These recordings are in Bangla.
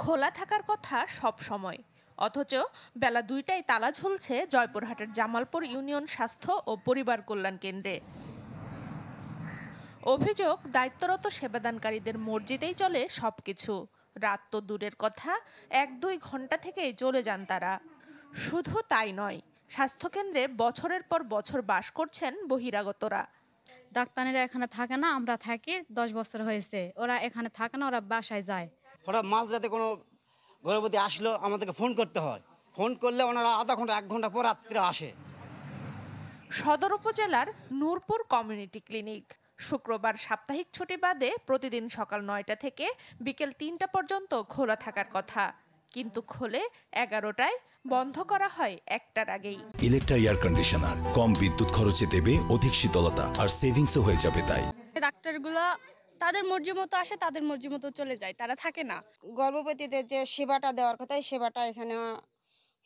খোলা থাকার কথা সব সময়, অথচ বেলা ২টায় তালা ঝুলছে জয়পুরহাটের জামালপুর ইউনিয়ন স্বাস্থ্য ও পরিবার কল্যাণ কেন্দ্রে। অভিযোগ, দায়িত্বরত সেবাদানকারীদের মর্জিতেই চলে সবকিছু। রাত তো দূরের কথা, ১-২ ঘন্টা থেকেই চলে যান তারা। শুধু তাই নয়, স্বাস্থ্যকেন্দ্রে বছরের পর বছর বাস করছেন বহিরাগতরা। ডাক্তারেরা এখানে থাকে না, আমরা থাকি ১০ বছর হয়েছে। ওরা এখানে থাকে না, ওরা বাসায় যায়। ওরা মাঝ রাতে কোনো গর্ভবতী আসলো আমাদেরকে ফোন করতে হয়, ফোন করলে ওনারা আধা ঘন্টা ১ ঘন্টা পর রাত্রে আসে। সদর উপজেলার নূরপুর কমিউনিটি ক্লিনিক শুক্রবার সাপ্তাহিক ছুটি বাদে প্রতিদিন সকাল ৯টা থেকে বিকেল ৩টা পর্যন্ত খোলা থাকার কথা, কিন্তু খোলে ১১টায়, বন্ধ করা হয় ১টার আগেই। ইলেকট্রা এয়ার কন্ডিশনার কম বিদ্যুৎ খরচে দেবে অধিক শীতলতা, আর সেভিংসও হয়ে যাবে। তাই ডাক্তারগুলো তাদের মর্জি মতো আসে, তাদের মর্জি মতো চলে যায়, তারা থাকে না। গর্ভবতীদের যে সেবাটা দেওয়ার কথা, সেবাটা এখানে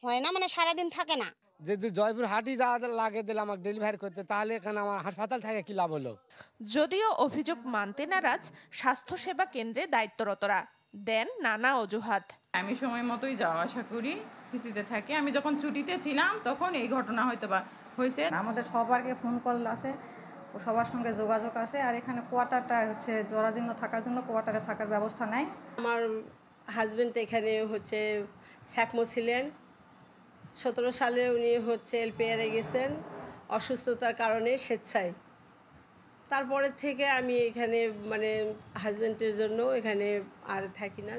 হয় না, মানে সারাদিন থাকে না। যদি জয়পুর হাটই যাওয়া লাগে দিলে আমাকে ডেলিভারি করতে, তাহলে এখানে আমার হাসপাতাল থেকে কি লাভ হলো? যদিও অভিযোগ মানতে নারাজ স্বাস্থ্যসেবা কেন্দ্রে দায়িত্বরতরা, দেন নানা অজুহাত। আমি সময় মতোই যাওয়া আসা করি, সিসিতে থাকি। আমি যখন ছুটিতে ছিলাম তখন এই ঘটনা হয়তো বা হয়েছে। আমাদের সবারকে ফোন কল আছে, ও সবার সঙ্গে যোগাযোগ আছে। আর এখানে কোয়ার্টারটা হচ্ছে জরাজীর্ণ থাকার জন্য কোয়ার্টারে থাকার ব্যবস্থা নাই। আমার হাজবেন্ড এখানে হচ্ছে স্যাকমো ছিলেন, 17 সালে উনি হচ্ছে এলপিআরে গেছেন অসুস্থতার কারণে স্বেচ্ছায়। তারপরে থেকে আমি এখানে মানে হাজবেন্ডের জন্য এখানে আর থাকি না।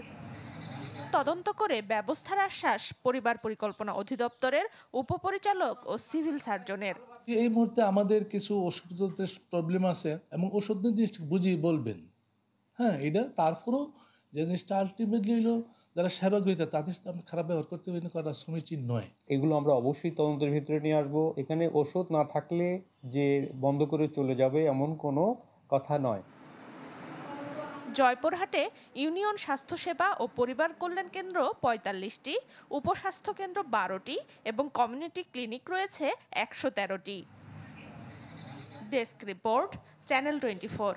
তদন্ত করে ব্যবস্থার আশ্বাস পরিবার পরিকল্পনা অধিদপ্তরের উপপরিচালক ও সিভিল সার্জনের। এই মুহূর্তে আমাদের কিছু ওষুধের প্রবলেম আছে এবং ওষুধ জিনিসটা বুঝিয়ে বলবেন। হ্যাঁ, এটা তারপরও যে জিনিসটা আলটিমেটলি হলো যারা সেবা গ্রহীতা তাদের সাথে খারাপ ব্যবহার করতে করা সমীচীন নয়। এগুলো আমরা অবশ্যই তদন্তের ভিতরে নিয়ে আসবো। এখানে ওষুধ না থাকলে যে বন্ধ করে চলে যাবে এমন কোনো কথা নয়। জয়পুরহাটে ইউনিয়ন স্বাস্থ্যসেবা ও পরিবার কল্যাণ কেন্দ্র ৪৫টি, উপস্বাস্থ্য কেন্দ্র ১২টি এবং কমিউনিটি ক্লিনিক রয়েছে ১১৩টি। Desk report, channel 24।